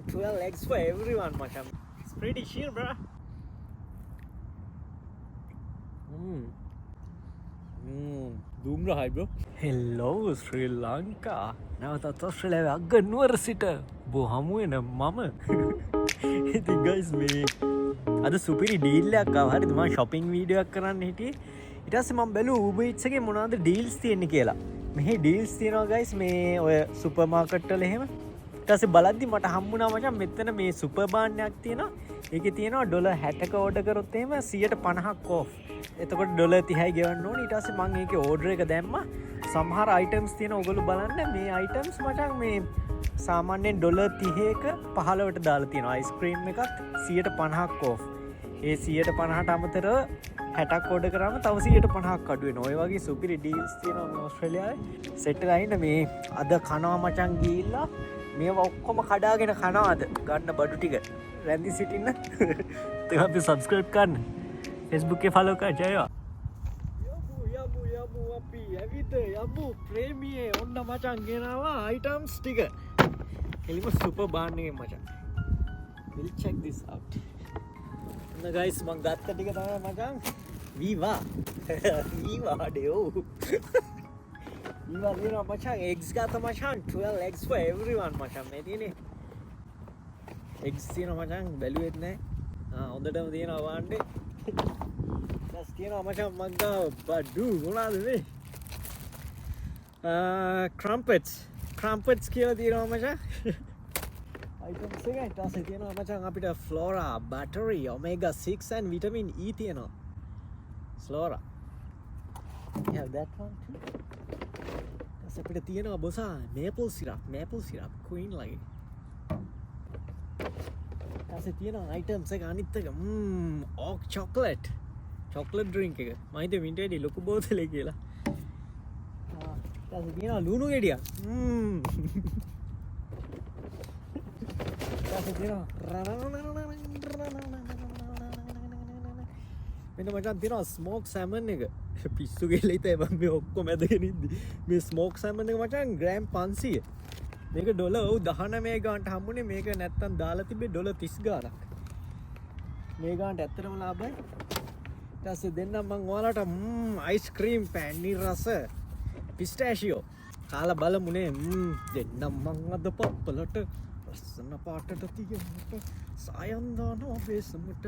12 eggs for everyone, Macham. It's pretty chill, bro. Doomra hi, bro. Hello, Sri Lanka. නැවතත් ඔස්ට්‍රේලියාවේ අගනුවර සිට බෝ හමුවෙන මම ඉතින් ගයිස් මේ අද සුපිරි ඩීල්ලයක් ආවා හරිද මම shopping වීඩියෝ එකක් කරන්න හිටියේ ඊට පස්සේ මම බැලුවා Uber Eats එකේ මොනවද ඩීල්ස් තියෙන්නේ කියලා මෙහි ඩීල්ස් තියෙනවා ගයිස් මේ ඔය සුපර් මාකට් වල එහෙම ඊට පස්සේ බලද්දි මට හම්බුණා මචං මෙතන මේ සුපර් බාන්නයක් තියෙනවා ඒකේ තියෙනවා $60ක ඕඩර් කරොත් එහෙම 150ක් off එතකොට $30යි ගෙවන්න ඕනේ ඊට පස්සේ මම ඒකේ ඕඩර් එක දැම්මා සමහර අයිටම්ස් තියෙන ඔයගොල්ලෝ බලන්න මේ අයිටම්ස් මචං මේ සාමාන්‍යයෙන් $30ක 15ට දාලා තියෙනවා අයිස්ක්‍රීම් එකක් 150ක් off ඒ 150ට අමතරව 60ක් ඕඩර් කරාම තව 150ක් අඩු වෙනවා ඔය වගේ සුපිරි ඩීල්ස් තියෙනවා මේ ඕස්ට්‍රේලියාවේ සෙට් එකලා ඉන්න මේ අද කනවා මචං ගිහිල්ලා මේවා ඔක්කොම කඩාගෙන කනවා අද ගන්න බඩු ටික රැඳි සිටින්න තව අපි සබ්ස්ක්‍රයිබ් කරන්න Facebook එකේ ෆලෝ කරලා ජයවා අපි ඇවිත් යමු ප්‍රේමියේ ඔන්න මචං ගෙනවා අයිටම්ස් ටික එලිම සුපර් බාන් එකේ මචං we'll check this out ඔන්න guys මං ගත්ත ටික තමයි මචං විවා ඩේෝ විවා දෙනවා මචං eggs ගත්ත මචං 12 eggs for everyone මචං මේ තියෙන්නේ eggs තියෙනවා මචං බැලුවෙත් නැහැ හොඳටම තියෙනවා වාන්නේ තියෙනවා මචං මංගා බඩු මොනවද මේ crumpets කියලා තියෙනවා මචං items එක ඊට පස්සේ තියෙනවා මචං අපිට flora battery omega 6 and vitamin E තියෙනවා flora you have that one too ඊට අපිට තියෙනවා බොසා maple syrup queen ලගේ ඊට පස්සේ තියෙනවා items එක අනිත් එක oak chocolate drink එක මම හිතුවේ මින්ට වැඩි ලොකු බෝතලේ කියලා ඊට තියෙනවා ලුණු ගෙඩියක් ඊට තියෙනවා මෙන්න මචං තියෙනවා ස්මෝක් සැමන් එක පිස්සු ගෙල්ල හිතේ මම මේ ඔක්කොම ඇදගෙන ඉද්දි මේ ස්මෝක් සැමන් එක මචං ග්‍රෑම් 500 මේක $19 ගානට හම්බුනේ මේක නැත්තම් දාලා තිබ්බේ $30 ගානක් මේ ගානට ඇත්තටම ලාභයි ඊටසේ දෙන්නම් මං ඔයාලට අයිස්ක්‍රීම් පැණි රස පිස්ටෑෂියෝ කාලා බලමුනේ දෙන්නම් මං අද පප්පලට රසන පාටට තියෙන්නට සායම් දානවා බේසමට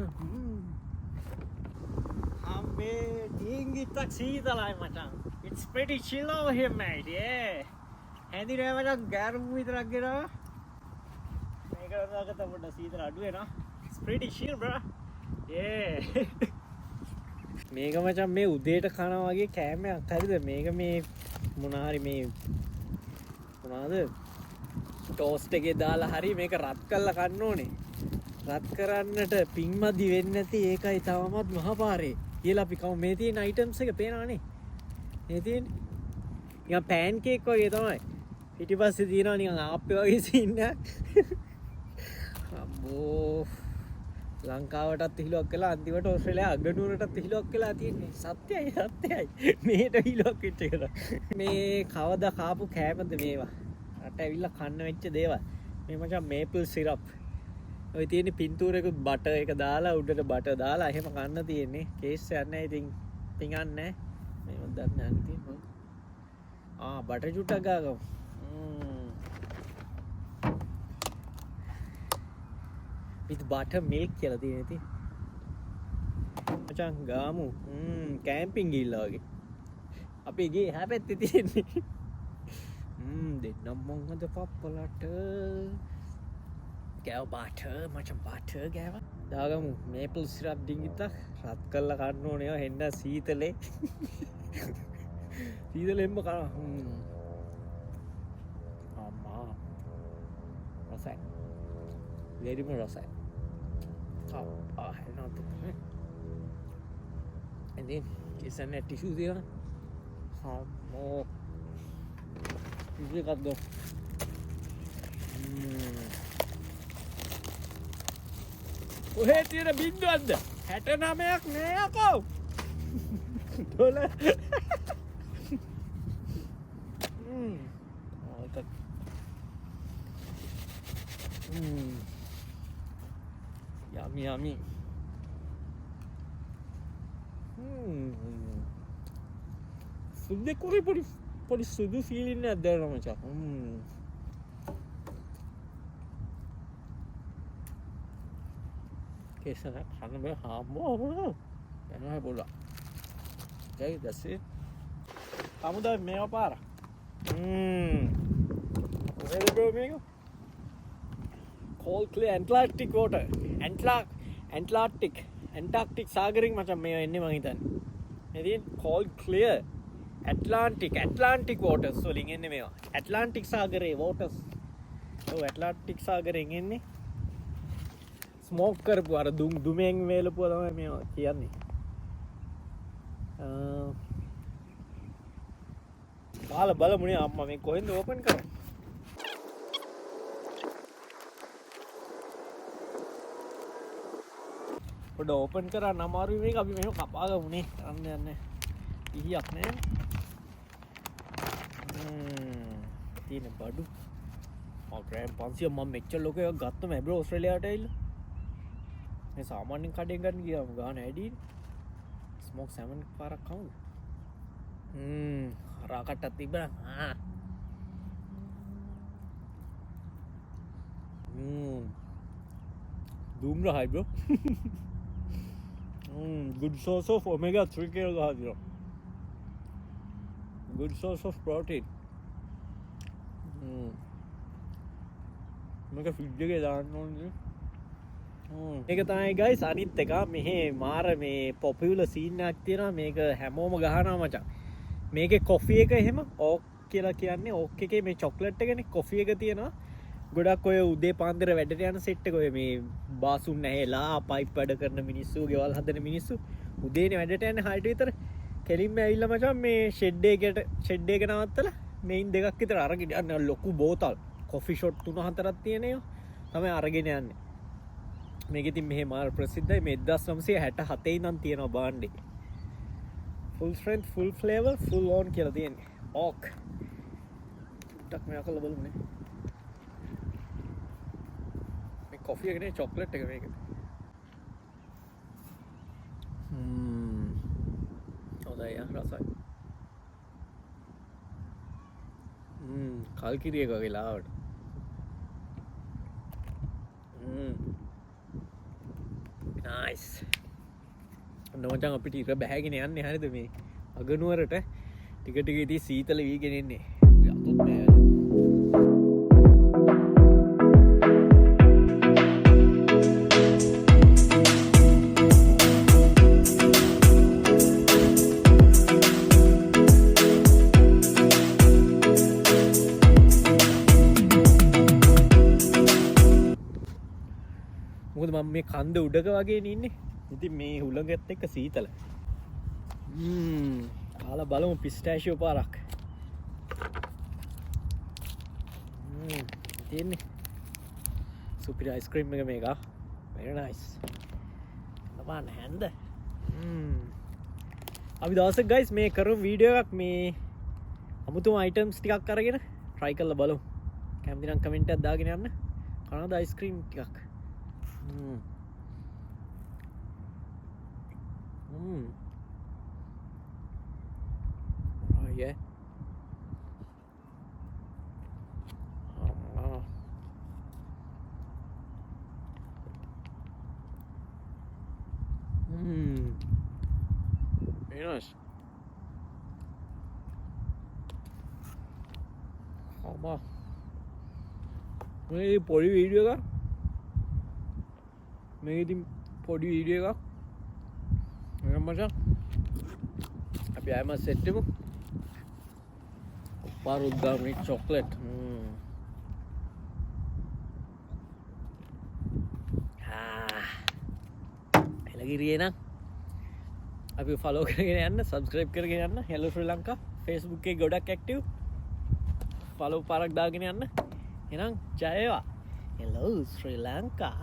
අම්මේ ඩිංගිත්තක් සීතලයි මචං it's pretty chill over here mate yeah හැඳිනේ මචං ගෑරුම් විතරක් ගෙනවා මේක දාගත්ත පොඩ්ඩක් සීතල අඩු වෙනවා it's pretty chill bro yeah මේක මචං මේ උදේට කනවා වගේ කෑමයක් හරිද මේක මේ මොනාරි මේ මොනවාද ටෝස්ට් එකේ දාලා හරි මේක රත් කරලා කන්න ඕනේ රත් කරන්නට පින්මදි වෙන්නේ නැති ඒකයි තවමත් මහපාරේ කියලා අපි කව මේ තියෙන අයිටම්ස් එක පේනවනේ මේ තියෙන්නේ නිකන් පෑන් කේක් වගේ තමයි පිටිපස්සේ තියෙනවා නිකන් ආප්පේ වගේ සීන් එකක් අම්මෝ ලංකාවටත් හිලුවක් කළා අන්තිමට ඕස්ට්‍රේලියා අගනුවරටත් හිලුවක් කළා තියෙන්නේ සත්‍යයි මේට හිලුවක් වෙච්ච එක මේ කවදා කාපු කෑමද මේවා රට ඇවිල්ලා කන්න වෙච්ච දේවල් මේ මචං මේපල් සිරප් ඔය තියෙන්නේ පින්තූරයක බටර් එක දාලා උඩට බටර් දාලා එහෙම කන්න තියෙන්නේ කේස් එකක් නැහැ ඉතින් පිඟන්නේ නැහැ මේවත් දන්නේ නැහැ ඉතින් බටර් චුට්ටක් ගාගමු with butter milk කියලා තියෙන ඉතින් මචං ගාමු කැම්පින් ගිහිල්ලා වගේ අපි ගියේ හැපැත්තේ තියෙන්නේ දෙන්නම් මං අද පප්පලට ගෑව බටර් මචං බටර් ගෑව දාගමු මේපල් සිරප් ඩිංගිත්තක් රත් කරලා කන්න ඕනේ හෙන්න සීතලේ සීතලෙන්ම කනවා අම්මා රසයි වෙරිම රසයි not and then it's a net tissue there more tissue cut go ඔහේ තියෙන බින්දුවක්ද 69ක් නෑ යකෝ ඩොලර් Yummy, yummy. සුද්දෙක් වගේ පොඩි සුදු ෆීලින් එකක් දැනෙනවා මචං. කේසන කන්න බෑ හම්බෝ එනවා බොලා. Okay, that's it. Kamuda මේවා පාර. Where bro මේක? Cold clear Atlantic water. Antarctic සාගරයෙන් මචං මේවා එන්නේ මං හිතන්නේ. ඉතින් cold clear Atlantic waters වලින් එන්නේ මේවා. Atlantic සාගරයේ waters. ඔව් Atlantic සාගරයෙන් එන්නේ. ස්මෝක් කරපු අර දුමෙන් වේලපුවා තමයි මේවා කියන්නේ. බලමුනේ අම්මා මේ කොහෙන්ද ඕපන් කරන්නේ? පොඩ ඕපන් කරන්න අමාරුයි මේක. අපි මෙහෙම කපාගමුනේ. යන්න ඉහියක් නෑ. තියෙන බඩු. ග්‍රෑම් 500 මම මෙච්චර ලොකු එකක් ගත්තම බ්‍රෝ ඕස්ට්‍රේලියාවට ඇවිල්ලා. මේ සාමාන්‍යයෙන් කඩෙන් ගන්න ගියාම ගාන ඇඩි. ස්මෝක් සැමන් පාරක් කවුද? රාකට්ටක් තිබ්බනා. Doom high bro. Good source of omega-3 කියලා. Good source of protein. මේක ෆ්‍රිජ් එකේ දාන්න ඕනේ. මේක තමයි guys අනිත් එක මෙහි මාර මේ පොපියුලර් සීන් එකක් තියෙනවා. මේක හැමෝම ගහනවා මචං. මේකේ කොෆි එක එහෙම ඕක් කියලා කියන්නේ ඕක් එකේ මේ චොක්ලට් එකනේ කොෆි එක තියෙනවා. ගොඩක් ඔය උදේ පාන්දර වැඩට යන සෙට් එක ඔය මේ බාසුන් නැහැලා පයිප් වැඩ කරන මිනිස්සු ගෙවල් හදන මිනිස්සු උදේනේ වැඩට යන්නේ 6ට විතර කෙලින්ම ඇවිල්ලා මචං මේ ෂෙඩ් එක නවත්තලා මේන් දෙකක් විතර අරගෙන යන්නේ ලොකු බෝතල් කොෆි ෂොට් 3-4ක් තියෙනවා තමයි අරගෙන යන්නේ. මේක ඉතින් මෙහෙ මාර ප්‍රසිද්ධයි. මේ 1967 ඉඳන් තියෙනවා බාන්ඩ් එක. full strength full flavor full on කියලා තියෙන්නේ. ඕක් ටක් මේ අකල බලමුනේ. මේ කොෆි එකනේ චොක්ලට් එක මේක. හොඳයි රසයි. කල්කිරිය එක වගේ ලාවට. nice. නොමචන් අපිට ඉර බැහැගෙන යන්නේ හරිද මේ අගනුවරට ටික ටික ඉතින් සීතල වීගෙන ඉන්නේ. යතුත් බෑ. මොකද මම මේ කන්ද උඩක වගේ ඉන්නේ. ඉතින් මේ හුළඟත් එක්ක සීතල. කාලා බලමු පිස්ටෑෂියෝ පාරක්. තියෙන්නේ. සුපිරි අයිස්ක්‍රීම් එක මේක. very nice. නමන්න හැන්ද. අපි දවසක් guys මේ කරමු වීඩියෝ එකක් මේ අමුතුම අයිටම්ස් ටිකක් අරගෙන try කරලා බලමු. කැමති නම් කමෙන්ට් එකක් දාගෙන යන්න. කනද අයිස්ක්‍රීම් ටිකක්. Oh yeah. Oh. Very nice. Oh, මේ පොඩි වීඩියෝ එකක්. මේක ඉතින් පොඩි වීඩියෝ එකක්. මේක මචං අපි ආයෙම සෙට් වෙමු. පාරුද්දාමි චොක්ලට්. එලගිරියේ නම් අපි ෆලෝ කරගෙන යන්න, සබ්ස්ක්‍රයිබ් කරගෙන යන්න. හෙලෝ ශ්‍රී ලංකා Facebook එකේ ගොඩක් ඇක්ටිව්. ෆලෝ පාරක් දාගෙන යන්න. එහෙනම් ජය වේවා. හෙලෝ ශ්‍රී ලංකා.